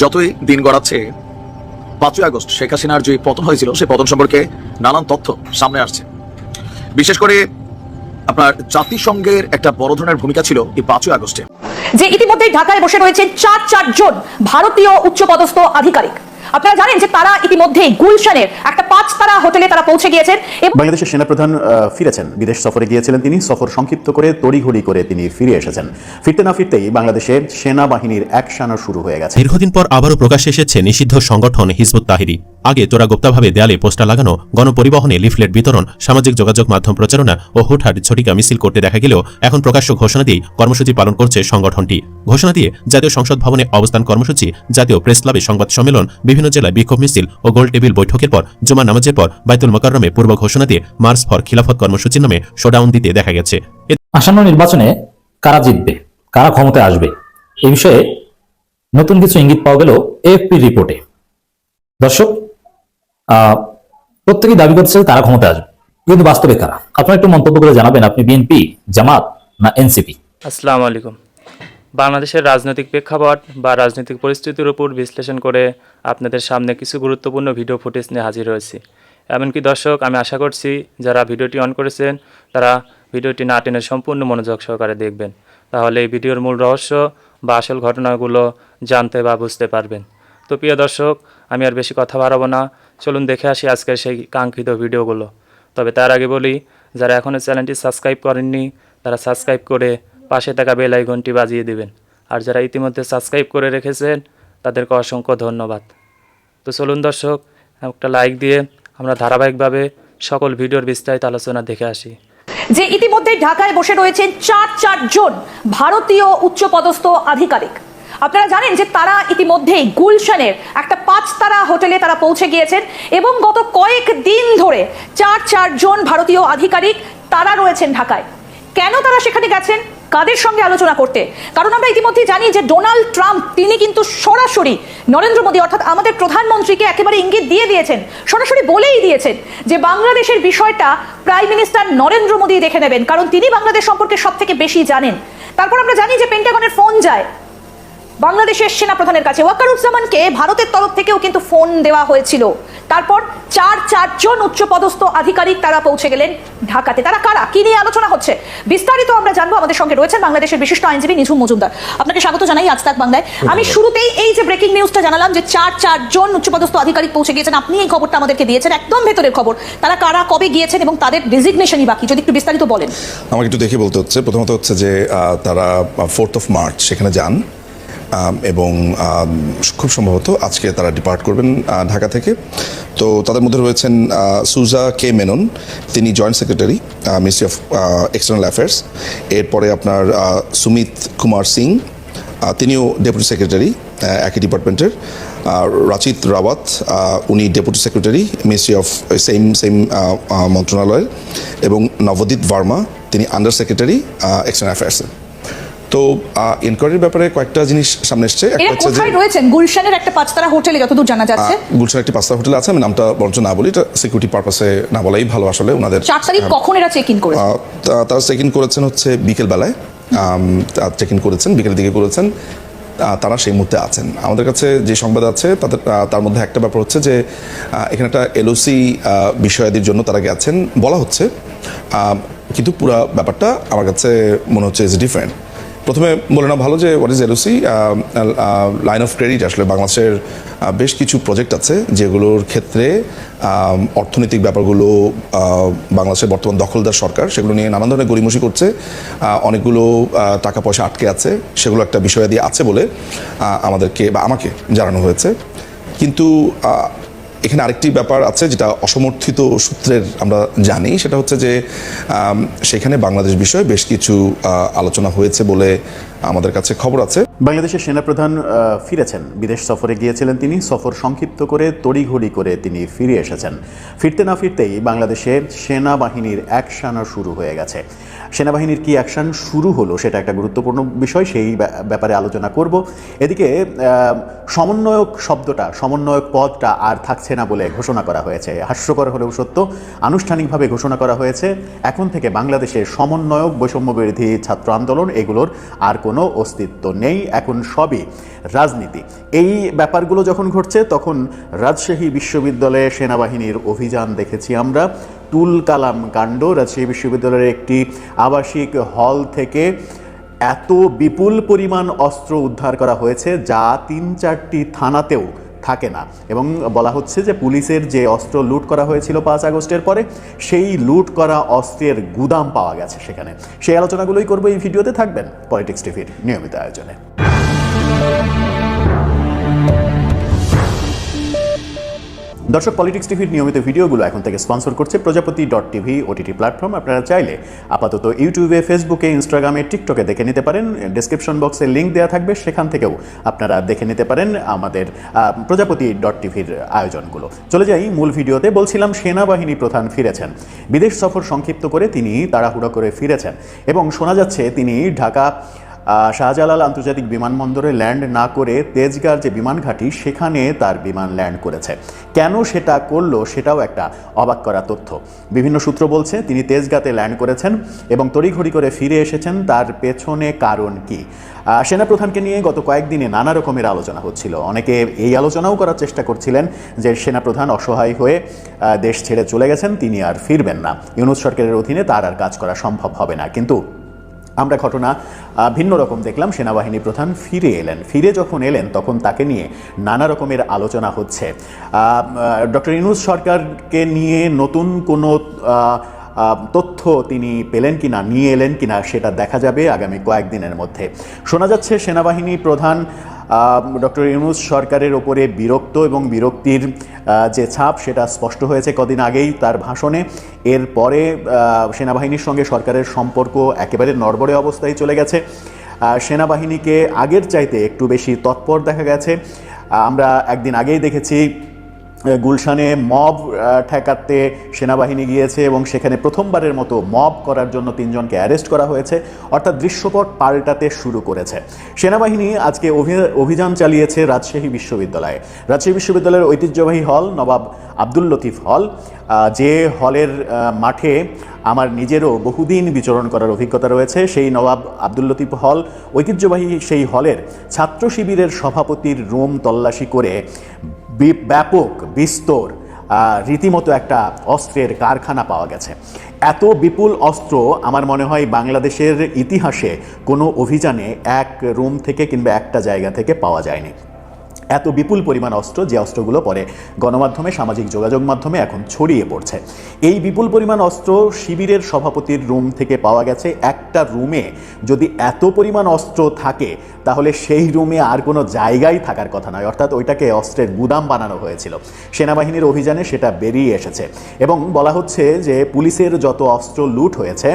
যতই দিন গড়াচ্ছে 5ই আগস্ট শেখ হাসিনার যে পতন হয়েছিল সেই পতন সম্পর্কে নানান তথ্য সামনে আসছে। বিশেষ করে আপনার জাতিসংঘের একটা বড় ধরনের ভূমিকা ছিল এই 5ই আগস্টে, যে ইতিমধ্যে ঢাকায় বসে রয়েছেন চারজন ভারতীয় উচ্চপদস্থ আধিকারিক। আপনারা জানেন যে তারা ইতিমধ্যে গুলশানের একটা 5 তারা হোটেলে তারা পৌঁছে গিয়েছেন। বাংলাদেশের সেনাপ্রধান ফিরেছেন, বিদেশ সফরে গিয়েছিলেন তিনি। সফর সংক্ষিপ্ত করে তড়িঘড়ি করে তিনি ফিরে এসেছেন। ফিরতে না ফিরতেই বাংলাদেশের সেনাবাহিনীর অ্যাকশনও শুরু হয়ে গেছে। দীর্ঘদিন পর আবারও প্রকাশ্যে এসেছে নিষিদ্ধ সংগঠন হিজবুত তাহরির। আগে চোরাগোপ্তাভাবে দেয়ালে পোস্টার লাগানো, গণপরিবহনে লিফলেট বিতরণ, সামাজিক যোগাযোগ মাধ্যম প্রচারণা ও হুটহাট ঝটিকা মিছিল করতে দেখা গেলেও এখন প্রকাশ্য ঘোষণা দিয়ে কর্মসূচি পালন করছে সংগঠনটি। ঘোষণা দিয়ে জাতীয় সংসদ ভবনে অবস্থান কর্মসূচি, জাতীয় প্রেস ক্লাবে সংবাদ সম্মেলন, বিভিন্ন জেলায় বিক্ষোভ মিছিল ও গোল টেবিল বৈঠকের পর জুমা নামাজের পর বাইতুল মোকাররমে পূর্ব ঘোষণা দিয়ে মার্চ ফর খিলাফত কর্মসূচির নামে শোডাউন দিতে দেখা গেছে। আসন্ন নির্বাচনে কারা জিতবে, কারা ক্ষমতায় আসবে, এই বিষয়ে নতুন কিছু ইঙ্গিত পাওয়া গেল এএফপি রিপোর্টে। দর্শক, প্রত্যেকেই দাবি করছে তারা ক্ষমতায় আসবে, কিন্তু বাস্তবে কারা? আপনারা একটু মন্তব্য করে জানাবেন, আপনি বিএনপি, জামাত না এনসিপি? আসসালামু আলাইকুম। বাংলাদেশের রাজনৈতিক প্রেক্ষাপট বা রাজনৈতিক পরিস্থিতির উপর বিশ্লেষণ করে আপনাদের সামনে কিছু গুরুত্বপূর্ণ ভিডিও ফুটেজ নিয়ে হাজির হয়েছি। এমনকি দর্শক, আমি আশা করছি যারা ভিডিওটি অন করেছেন তারা ভিডিওটি না টেনে সম্পূর্ণ মনোযোগ সহকারে দেখবেন, তাহলে এই ভিডিওর মূল রহস্য বা আসল ঘটনাগুলো জানতে বা বুঝতে পারবেন। তো প্রিয় দর্শক, আমি আর বেশি কথা বাড়াবো না, চলুন দেখে আসি আজকের সেই কাঙ্ক্ষিত ভিডিওগুলো। তবে তার আগে বলি, যারা এখনও চ্যানেলটি সাবস্ক্রাইব করেননি তারা সাবস্ক্রাইব করে পাশে থাকা বেল আইকনটি বাজিয়ে দিবেন, আর যারা ইতিমধ্যে সাবস্ক্রাইব করে রেখেছেন তাদেরকে অসংখ্য ধন্যবাদ। তো চলুন দর্শক, একটা লাইক দিয়ে আমরা ধারাবাহিকভাবে সকল ভিডিওর বিস্তারিত আলোচনা দেখে আসি। যে ইতিমধ্যে ঢাকায় বসে রয়েছেন চারজন ভারতীয় উচ্চপদস্থ আধিকারিক। আপনারা জানেন যে তারা ইতিমধ্যেই গুলশানের একটা 5 তারা হোটেলে তারা পৌঁছে গিয়েছেন এবং গত কয়েক দিন ধরে চারজন ভারতীয় আধিকারিক তারা রয়েছেন ঢাকায়। কেন তারা সেখানে গেছেন, কাদের সঙ্গে আলোচনা করতে? কারণ আমরা ইতিমধ্যে জানি যে ডোনাল্ড ট্রাম্প তিনি কিন্তু সরাসরি নরেন্দ্র মোদী অর্থাৎ আমাদের প্রধানমন্ত্রীকে একেবারে ইঙ্গিত দিয়ে দিয়েছেন, সরাসরি বলেই দিয়েছেন যে বাংলাদেশের বিষয়টা প্রাইম মিনিস্টার নরেন্দ্র মোদী দেখে নেবেন, কারণ তিনি বাংলাদেশ সম্পর্কে সব থেকে বেশি জানেন। তারপর আমরা জানি যে পেন্টাগনের ফোন যায় বাংলাদেশের সেনাপ্রধানের কাছে, ওয়াকারুজ্জামানকে ভারতের তরফ থেকেও কিন্তু ফোন দেওয়া হয়েছিল। তারপর চারজন উচ্চপদস্থ আধিকারিক তারা পৌঁছে গেলেন ঢাকাতে। তারা কারা, কি নিয়ে আলোচনা হচ্ছে, বিস্তারিত আমরা জানবো। আমাদের সঙ্গে রয়েছেন বাংলাদেশের বিশিষ্ট আইনজীবী নিঝুম মজুমদার। আপনাকে স্বাগত জানাই আজ তাক বাংলায়। আমি শুরুতেই এই যে ব্রেকিং নিউজটা জানালাম যে চারজন উচ্চপদস্থ আধিকারিক পৌঁছে গিয়েছেন, আপনি এই খবরটা আমাদেরকে দিয়েছেন, একদম ভেতরের খবর। তারা কারা, কবে গিয়েছেন এবং তাদের ডেজিগনেশনই বাকি, যদি একটু বিস্তারিত বলেন। আমাকে একটু দেখে বলতে হচ্ছে। প্রথমত হচ্ছে যে তারা 4 মার্চ সেখানে যান এবং খুব সম্ভবত আজকে তারা ডিপার্ট করবেন ঢাকা থেকে। তো তাদের মধ্যে রয়েছেন সুজা কে মেনন, তিনি joint secretary ministry of external affairs. এরপরে আপনার সুমিত কুমার সিং, তিনিও ডেপুটি সেক্রেটারি একই ডিপার্টমেন্টের। রাচিত রাওয়াত, উনি deputy secretary ministry of same মন্ত্রণালয়ের। এবং নবদীপ ভার্মা, তিনি আন্ডার সেক্রেটারি এক্সটার্নাল অ্যাফেয়ার্সের। তো ইনকোয়ারির ব্যাপারে কয়েকটা জিনিস সামনে এসছে। একটা হচ্ছে যে রয়েছেন গুলশানের একটা 5 তারা হোটেলে, যতদূর জানা যাচ্ছে গুলশানের একটি 5 তারা হোটেল আছে। আমি নামটা বরঞ্চ না বলি, এটা সিকিউরিটি পারপাসে না বলাই ভালো। আসলে ওনাদের 4 তারিখ কখন এরা চেক ইন করেছে? তারা চেক ইন করেছেন হচ্ছে বিকেল বেলায়, চেক ইন করেছেন বিকেলের দিকে করেছেন। তারা সেই মুহূর্তে আছেন। আমাদের কাছে যে সংবাদ আছে তার মধ্যে একটা ব্যাপার হচ্ছে যে এখানে একটা এলওসি বিষয়াদির জন্য তারা গেছেন বলা হচ্ছে, কিন্তু পুরো ব্যাপারটা আমার কাছে মনে হচ্ছে ইজ ডিফারেন্ট। প্রথমে বলে না ভালো যে what is LOC, line of credit. আসলে বাংলাদেশের বেশ কিছু প্রজেক্ট আছে যেগুলোর ক্ষেত্রে অর্থনৈতিক ব্যাপারগুলো বাংলাদেশের বর্তমান দখলদার সরকার সেগুলো নিয়ে নানান ধরনের গড়িমসি করছে, অনেকগুলো টাকা পয়সা আটকে আছে, সেগুলো একটা বিষয়াদি আছে বলে আমাদেরকে বা আমাকে জানানো হয়েছে। কিন্তু এখানে আরেকটি ব্যাপার আছে যেটা অসমর্থিত সূত্রের আমরা জানি, সেটা হচ্ছে যে সেখানে বাংলাদেশ বিষয়ে বেশ কিছু আলোচনা হয়েছে বলে আমাদের কাছে খবর আছে। বাংলাদেশের সেনাপ্রধান ফিরেছেন, বিদেশ সফরে গিয়েছিলেন তিনি। সফর সংক্ষিপ্ত করে তড়িঘড়ি করে তিনি ফিরে এসেছেন। ফিরতে না ফিরতেই বাংলাদেশের সেনাবাহিনীর অ্যাকশনও শুরু হয়ে গেছে। সেনাবাহিনীর কি অ্যাকশন শুরু হলো সেটা একটা গুরুত্বপূর্ণ বিষয়, সেই ব্যাপারে আলোচনা করব। এদিকে সমন্বয়ক শব্দটা, সমন্বয়ক পদটা আর থাকছে না বলে ঘোষণা করা হয়েছে। হাস্যকর হলেও সত্য, আনুষ্ঠানিকভাবে ঘোষণা করা হয়েছে এখন থেকে বাংলাদেশের সমন্বয়ক, বৈষম্য বিরোধী ছাত্র আন্দোলন, এগুলোর আর কোনো অস্তিত্ব নেই, এখন সবই রাজনীতি। এই ব্যাপারগুলো যখন ঘটছে তখন রাজশাহী বিশ্ববিদ্যালয়ে সেনাবাহিনীর অভিযান দেখেছি আমরা। তুল কালাম কাণ্ড, রাজশাহী বিশ্ববিদ্যালয়ের একটি আবাসিক হল থেকে এত বিপুল পরিমাণ অস্ত্র উদ্ধার করা হয়েছে যা 3-4টি থানাতেও থাকে না, এবং বলা হচ্ছে যে পুলিশের যে অস্ত্র লুট করা হয়েছিল 5 আগস্টের পরে, সেই লুট করা অস্ত্রের গুদাম পাওয়া গেছে সেখানে। সেই আলোচনাগুলোই করবো এই ভিডিওতে, থাকবেন পলিটিক্স টিভির নিয়মিত আয়োজনে। দর্শক, পলিটিক্স টিভির নিয়মিত ভিডিওগুলো এখন থেকে স্পন্সর করছে প্রজাপতি.tv ওটিটি প্ল্যাটফর্ম। আপনারা চাইলে আপাতত ইউটিউবে, ফেসবুকে, ইনস্টাগ্রামে, টিকটকে দেখে নিতে পারেন। ডেসক্রিপশন বক্সে লিঙ্ক দেওয়া থাকবে, সেখান থেকেও আপনারা দেখে নিতে পারেন আমাদের প্রজাপতি.tvর আয়োজনগুলো। চলে যাই মূল ভিডিওতে। বলছিলাম সেনাবাহিনী প্রধান ফিরেছেন। বিদেশ সফর সংক্ষিপ্ত করে তিনি তাড়াহুড়ো করে ফিরেছেন এবং শোনা যাচ্ছে তিনি ঢাকা শাহজালাল আন্তর্জাতিক বিমানবন্দরে ল্যান্ড না করে তেজগাঁর যে বিমান ঘাঁটি সেখানে তার বিমান ল্যান্ড করেছে। কেন সেটা করলো সেটাও একটা অবাক করা তথ্য। বিভিন্ন সূত্র বলছে তিনি তেজগাঁতে ল্যান্ড করেছেন এবং তড়িঘড়ি করে ফিরে এসেছেন। তার পেছনে কারণ কি? সেনাপ্রধানকে নিয়ে গত কয়েকদিনে নানা রকমের আলোচনা হচ্ছিল। অনেকে এই আলোচনাও করার চেষ্টা করছিলেন যে সেনাপ্রধান অসহায় হয়ে দেশ ছেড়ে চলে গেছেন, তিনি আর ফিরবেন না, ইউনূস সরকারের অধীনে তার আর কাজ করা সম্ভব হবে না। কিন্তু আমরা ঘটনা ভিন্ন রকম দেখলাম। সেনাবাহিনী প্রধান ফিরে এলেন। ফিরে যখন এলেন তখন তাকে নিয়ে নানা রকমের আলোচনা হচ্ছে। ডক্টর ইউনূস সরকারকে নিয়ে নতুন কোনো তথ্য তিনি পেলেন কিনা, নিয়ে এলেন কিনা, সেটা দেখা যাবে আগামী কয়েকদিনের মধ্যে। শোনা যাচ্ছে সেনাবাহিনী প্রধান ডক্টর ইউনূস সরকারের ওপরে বিরক্ত এবং বিরক্তির যে ছাপ সেটা স্পষ্ট হয়েছে কদিন আগেই তার ভাষণে। এরপরে সেনাবাহিনীর সঙ্গে সরকারের সম্পর্ক একেবারে নড়বড়ে অবস্থায় চলে গেছে। সেনাবাহিনীকে আগের চাইতে একটু বেশি তৎপর দেখা গেছে। আমরা একদিন আগেই দেখেছি গুলশানে মব ঠেকাতে সেনাবাহিনী গিয়েছে এবং সেখানে প্রথমবারের মতো মব করার জন্য 3 জনকে অ্যারেস্ট করা হয়েছে। অর্থাৎ দৃশ্যপট পাল্টাতে শুরু করেছে সেনাবাহিনী। আজকে অভিযান চালিয়েছে রাজশাহী বিশ্ববিদ্যালয়ে। রাজশাহী বিশ্ববিদ্যালয়ের ঐতিহ্যবাহী হল নবাব আব্দুল লতিফ হল, যে হলের মাঠে আমার নিজেরও বহুদিন বিচরণ করার অভিজ্ঞতা রয়েছে। সেই নবাব আব্দুল লতিফ হল, ঐতিহ্যবাহী সেই হলের ছাত্র শিবিরের সভাপতির রুম তল্লাশি করে ব্যাপক বিস্তর রীতিমতো একটা অস্ত্রের কারখানা পাওয়া গেছে। এত বিপুল অস্ত্র আমার মনে হয় বাংলাদেশের ইতিহাসে কোনো অভিযানে এক রুম থেকে কিংবা একটা জায়গা থেকে পাওয়া যায়নি। এত বিপুল পরিমাণ অস্ত্র, যে অস্ত্রগুলো পরে গণমাধ্যমে, সামাজিক যোগাযোগ মাধ্যমে এখন ছড়িয়ে পড়ছে। এই বিপুল পরিমাণ অস্ত্র শিবিরের সভাপতির রুম থেকে পাওয়া গেছে। একটা রুমে যদি এত পরিমাণ অস্ত্র থাকে তাহলে সেই রুমে আর কোনো জায়গায় থাকার কথা নয়, অর্থাৎ ওইটাকে অস্ত্রের গুদাম বানানো হয়েছিল। সেনাবাহিনীর অভিযানে সেটা বেরিয়ে এসেছে এবং বলা হচ্ছে যে পুলিশের যত অস্ত্র লুট হয়েছে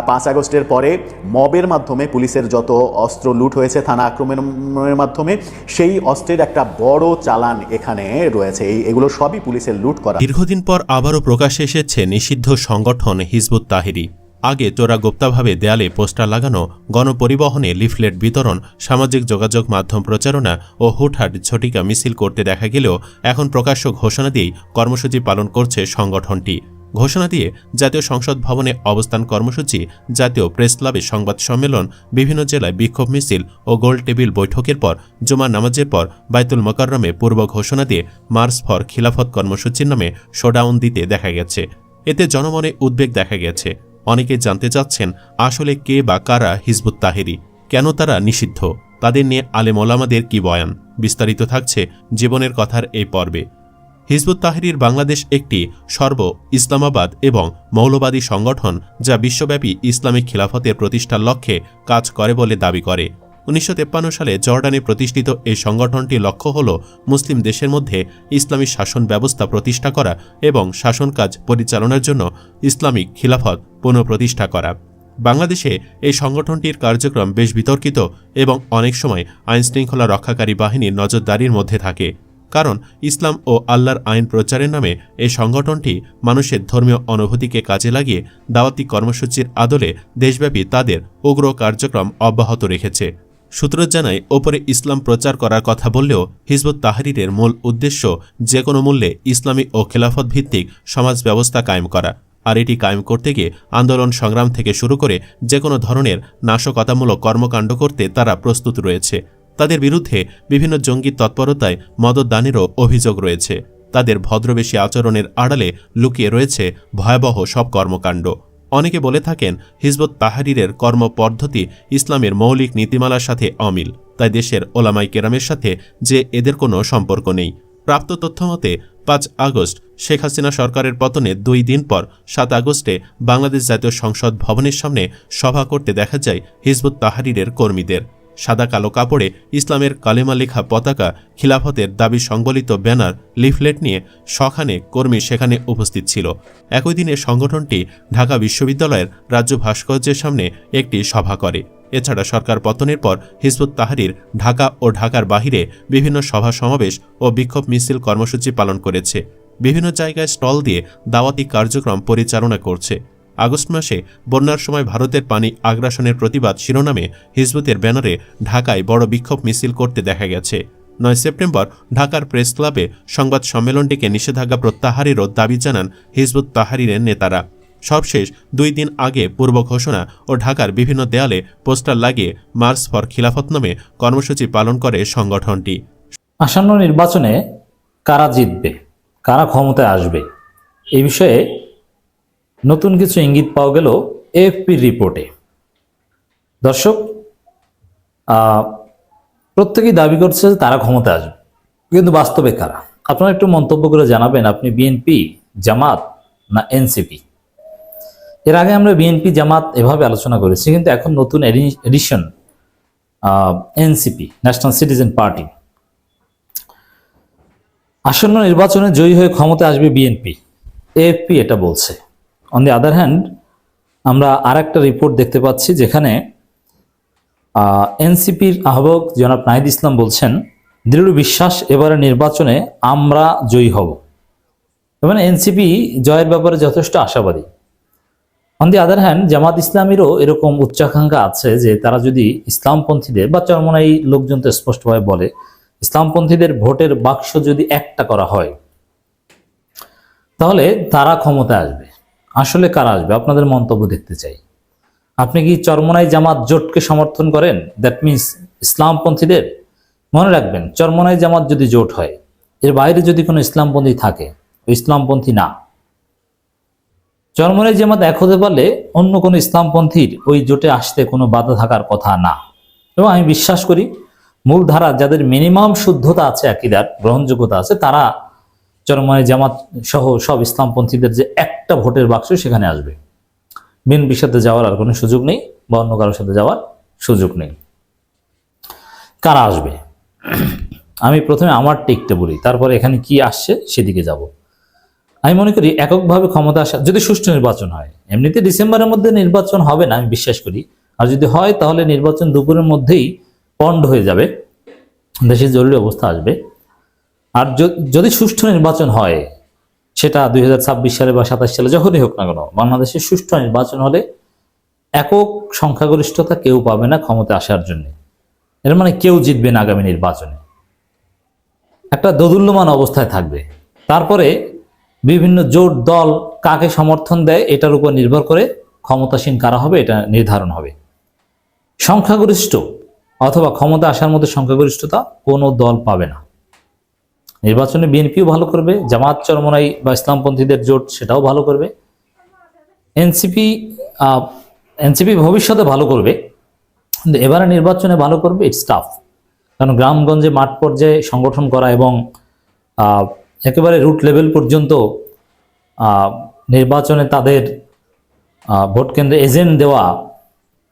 5 আগস্টের পরে মবের মাধ্যমে পুলিশের যত অস্ত্র লুট হয়েছে থানা আক্রমণের মাধ্যমে, সেই অস্ত্রের একটা বড় চালান এখানে রয়েছে। এগুলো সবই পুলিশের লুট করা। দীর্ঘদিন পর আবারও প্রকাশ্যে এসেছে নিষিদ্ধ সংগঠন হিজবুত তাহরির। আগে চোরাগোপ্তাভাবে দেয়ালে পোস্টার লাগানো, গণপরিবহনে লিফলেট বিতরণ, সামাজিক যোগাযোগ মাধ্যম প্রচারণা ও হুটহাট ঝটিকা মিছিল করতে দেখা গেলেও এখন প্রকাশ্য ঘোষণা দিয়েই কর্মসূচি পালন করছে সংগঠনটি। ঘোষণা দিয়ে জাতীয় সংসদ ভবনে অবস্থান কর্মসূচি, জাতীয় প্রেস ক্লাবে সংবাদ সম্মেলন, বিভিন্ন জেলায় বিক্ষোভ মিছিল ও গোল টেবিল বৈঠকের পর জুমা নামাজের পর বাইতুল মোকাররমে পূর্ব ঘোষণা দিয়ে মার্চ ফর খিলাফত কর্মসূচির নামে শোডাউন দিতে দেখা গেছে। এতে জনমনে উদ্বেগ দেখা গেছে। অনেকে জানতে চাচ্ছেন আসলে কে বা কারা হিজবুত তাহরির, কেন তারা নিষিদ্ধ, তাদের নিয়ে আলেম ওলামাদের কি বয়ান। বিস্তারিত থাকছে জীবনের কথার এই পর্বে। হিজবুত তাহরির বাংলাদেশ একটি সর্ব ইসলামাবাদ এবং মৌলবাদী সংগঠন যা বিশ্বব্যাপী ইসলামিক খিলাফতের প্রতিষ্ঠার লক্ষ্যে কাজ করে বলে দাবি করে। 1953 সালে জর্ডানে প্রতিষ্ঠিত এই সংগঠনটির লক্ষ্য হল মুসলিম দেশের মধ্যে ইসলামী শাসন ব্যবস্থা প্রতিষ্ঠা করা এবং শাসন কাজ পরিচালনার জন্য ইসলামিক খিলাফত পুনঃপ্রতিষ্ঠা করা। বাংলাদেশে এই সংগঠনটির কার্যক্রম বেশ বিতর্কিত এবং অনেক সময় আইনশৃঙ্খলা রক্ষাকারী বাহিনীর নজরদারির মধ্যে থাকে। কারণ ইসলাম ও আল্লাহর আইন প্রচারের নামে এই সংগঠনটি মানুষের ধর্মীয় অনুভূতিকে কাজে লাগিয়ে দাওয়াতি কর্মসূচির আদলে দেশব্যাপী তাদের উগ্র কার্যক্রম অব্যাহত রেখেছে। সূত্র জানায়, ওপরে ইসলাম প্রচার করার কথা বললেও হিজবুত তাহরিরের মূল উদ্দেশ্য যে কোনো মূল্যে ইসলামী ও খেলাফত ভিত্তিক সমাজ ব্যবস্থা কায়েম করা। আর এটি কায়েম করতে গিয়ে আন্দোলন সংগ্রাম থেকে শুরু করে যে কোনো ধরনের নাশকতামূলক কর্মকাণ্ড করতে তারা প্রস্তুত রয়েছে। তাদের বিরুদ্ধে বিভিন্ন জঙ্গি তৎপরতায় মদতদানেরও অভিযোগ রয়েছে। তাদের ভদ্রবেশী আচরণের আড়ালে লুকিয়ে রয়েছে ভয়াবহ সব কর্মকাণ্ড। অনেকে বলে থাকেন হিজবুত তাহরিরের কর্মপদ্ধতি ইসলামের মৌলিক নীতিমালার সাথে অমিল, তাই দেশের ওলামাই কেরামের সাথে যে এদের কোনো সম্পর্ক নেই। প্রাপ্ত তথ্যমতে 5 আগস্ট শেখ হাসিনা সরকারের পতনে 2 দিন পর 7 আগস্টে বাংলাদেশ জাতীয় সংসদ ভবনের সামনে সভা করতে দেখা যায় হিজবুত তাহরিরের কর্মীদের। সাদা কালো কাপড়ে ইসলামের কালেমা লেখা পতাকা, খিলাফতের দাবি সংবলিত ব্যানার, লিফলেট নিয়ে শখানে কর্মী সেখানে উপস্থিত ছিল। একই দিনে সংগঠনটি ঢাকা বিশ্ববিদ্যালয়ের রাজ্য ভাস্কর্যের সামনে একটি সভা করে। এছাড়া সরকার পতনের পর হিজবুত তাহরির ঢাকা ও ঢাকার বাহিরে বিভিন্ন সভা সমাবেশ ও বিক্ষোভ মিছিল কর্মসূচি পালন করেছে। বিভিন্ন জায়গায় স্টল দিয়ে দাওয়াতি কার্যক্রম পরিচালনা করছে। আগস্ট মাসে বন্যার সময় ভারতের পানি আগ্রাসনের প্রতিবাদ শিরোনামে হিজবুতের ব্যানারে ঢাকায় বড় বিক্ষোভ মিছিল করতে দেখা গেছে। 9 সেপ্টেম্বর ঢাকার প্রেস ক্লাবে সংবাদ সম্মেলন ডেকে নিষেধাজ্ঞা প্রত্যাহারেরও দাবি জানান হিজবুত তাহরিরের নেতারা। সবশেষ 2 দিন আগে পূর্ব ঘোষণা ও ঢাকার বিভিন্ন দেয়ালে পোস্টার লাগিয়ে মার্চ ফর খিলাফত নামে কর্মসূচি পালন করে সংগঠনটি। আসন্ন নির্বাচনে কারা জিতবে, কারা ক্ষমতায় আসবে, এই বিষয়ে নতুন কিছু ইঙ্গিত পাওয়া গেল এএফপির রিপোর্টে। দর্শক, প্রত্যেকেই দাবি করছে যে তারা ক্ষমতায় আসবে, কিন্তু বাস্তবে কারা? আপনারা একটু মন্তব্য করে জানাবেন, আপনি বিএনপি, জামাত না এনসিপি? এর আগে আমরা বিএনপি জামাত এভাবে আলোচনা করেছি, কিন্তু এখন নতুন edition NCP, national citizen party. আসন্ন নির্বাচনে জয়ী হয়ে ক্ষমতায় আসবে বিএনপি, এএফপি এটা বলছে। অন দি আদার হ্যান্ড আমরা আর একটা রিপোর্ট দেখতে পাচ্ছি যেখানে এনসিপির আহ্বায়ক জনাব নাহিদ ইসলাম বলছেন, দৃঢ় বিশ্বাস এবারে নির্বাচনে আমরা জয়ী হব। মানে এনসিপি জয়ের ব্যাপারে যথেষ্ট আশাবাদী। অন দি আদার হ্যান্ড জামাত ইসলামীরও এরকম উচ্চাকাঙ্ক্ষা আছে যে তারা যদি ইসলামপন্থীদের বা চরমনাই লোকজন তো স্পষ্টভাবে বলে, ইসলামপন্থীদের ভোটের বাক্স যদি একটা করা হয় তাহলে তারা ক্ষমতায় আসবে। আসলে কারা আসবে আপনাদের মন্তব্য দেখতে চাই। আপনি কি চরমনাই জামাত জোটকে সমর্থন করেন? দ্যাট মিনস ইসলামপন্থীদের? মনে রাখবেন, চরমনাই জামাত যদি জোট হয়, এর বাইরে যদি কোনো ইসলামপন্থী থাকে, ওই ইসলামপন্থী না। চরমনাই জামাত এক হতে পারলে অন্য কোনো ইসলামপন্থীর ওই জোটে আসতে কোনো বাধা থাকার কথা না। এবং আমি বিশ্বাস করি মূলধারা যাদের মিনিমাম শুদ্ধতা আছে, আকীদার গ্রহণযোগ্যতা আছে, তারা চরমনাই জামাত সহ সব ইসলামপন্থীদের যে একটা ভোটের বাক্স সেখানে আসবে। বিএনপির সাথে যাওয়ার আর কোনো সুযোগ নেই, বা অন্য কারোর সাথে যাওয়ার সুযোগ নেই। কারা আসবে আমি প্রথমে আমার টেকটা বলি, তারপরে এখানে কি আসছে সেদিকে যাব। আমি মনে করি এককভাবে ক্ষমতা আসা, যদি সুষ্ঠু নির্বাচন হয়, এমনিতে ডিসেম্বরের মধ্যে নির্বাচন হবে না আমি বিশ্বাস করি, আর যদি হয় তাহলে নির্বাচন দুপুরের মধ্যেই পন্ড হয়ে যাবে, দেশে জরুরি অবস্থা আসবে। আর যদি সুষ্ঠু নির্বাচন হয়, সেটা 2026 সালে বা 27 সালে যখনই হোক না কেন, বাংলাদেশে সুষ্ঠু নির্বাচন হলে একক সংখ্যাগরিষ্ঠতা কেউ পাবে না ক্ষমতা আসার জন্য। এর মানে কেউ জিতবে না আগামী নির্বাচনে, একটা দোদুল্যমান অবস্থায় থাকবে। তারপরে বিভিন্ন জোট দল কাকে সমর্থন দেয় এটার উপর নির্ভর করে ক্ষমতাসীন কারা হবে এটা নির্ধারণ হবে। সংখ্যাগরিষ্ঠ অথবা ক্ষমতা আসার মধ্যে সংখ্যাগরিষ্ঠতা কোনো দল পাবে না। নির্বাচনে বিএনপিও ভালো করবে, জামাত চরমনাই বা ইসলামপন্থীদের জোট সেটাও ভালো করবে, এনসিপি ভবিষ্যতে ভালো করবে, কিন্তু এবারে নির্বাচনে ভালো করবে ইটস টাফ। কারণ গ্রামগঞ্জে মাঠ পর্যায়ে সংগঠন করা এবং একেবারে রুট লেভেল পর্যন্ত নির্বাচনে তাদের ভোট কেন্দ্রে এজেন্ট দেওয়া,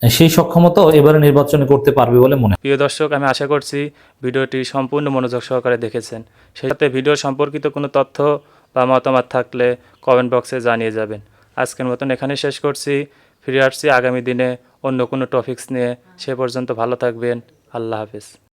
সেই সক্ষমতা এবারে নির্বাচনে করতে পারবে বলে মনে হয়। প্রিয় দর্শক, আমি আশা করছি ভিডিওটি সম্পূর্ণ মনোযোগ সহকারে দেখেছেন। সেই সাথে ভিডিও সম্পর্কিত কোনো তথ্য বা মতামত থাকলে কমেন্ট বক্সে জানিয়ে যাবেন। আজকের মতন এখানে শেষ করছি, ফিরে আসছি আগামী দিনে অন্য কোনো টপিকস নিয়ে। সে পর্যন্ত ভালো থাকবেন, আল্লাহ হাফেজ।